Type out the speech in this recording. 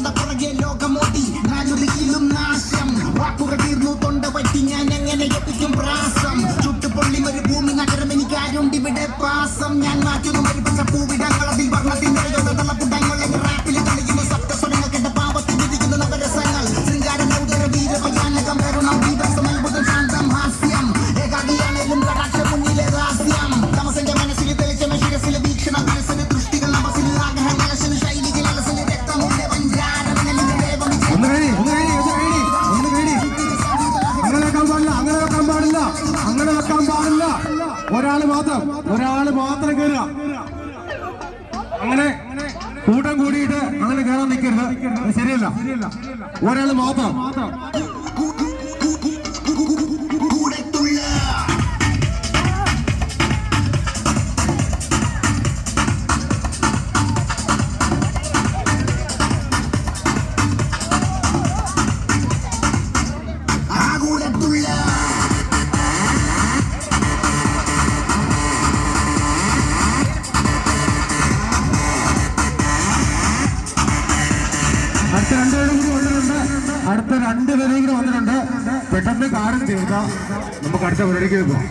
തന്ന പുറകെ ലോകമോടി നാലുലകിലും നാശം വാക്കുകൾ തീർന്നു തൊണ്ട പറ്റി ഞാൻ എങ്ങനെ എത്തിക്കും പ്രാസം ചുട്ടുപൊള്ളി ഒരു ഭൂമി നഗരം എനിക്ക് ആരുണ്ടിവിടെ പാസം ഞാൻ മാറ്റുന്നു മരിപ്പിച്ച പൂവിടങ്ങൾ അതിൽ വർണ്ണത്തിന്റെ തള്ളപ്പുടങ്ങൾ റാപ്പിൽ കളിക്കുന്ന സപ്തസ്വരങ്ങൾക്കെന്റെ പാപത്തിൽ ഇരിക്കുന്ന നവരസങ്ങൾ ശൃംഗാര നൗദര വീരഭയാനകം കരുണം വിവസം അത്ഭുതം ശാന്തം ഹാസ്യം ഏകാകിയാണേലും കടാക്ഷ മുന്നിലെ ഹാസ്യം തമസന്റെ മനസ്സിൽ തെളിച്ചമ ശിരസിലെ വീക്ഷണ മനസ്സിന് ദൃഷ്ടികൾ നമസിൽ ആഗ്രഹങ്ങളസിന് ശൈലികൾ അലസിന് രക്തമുള്ള അങ്ങനെ വെക്കാൻ പാടില്ല. ഒരാള് മാത്രം കയറുക. അങ്ങനെ കൂട്ടം കൂടിയിട്ട് അങ്ങനെ കയറാൻ നിൽക്കരുത്, ശരിയല്ല. ഒരാള് മാത്രം. അടുത്ത രണ്ടുപേരും കൂടി വന്നിട്ടുണ്ട്. പെട്ടെന്ന് കാര്യം തീർക്കാം, നമുക്ക് അടുത്ത പരിപാടിക്ക് പോകാം.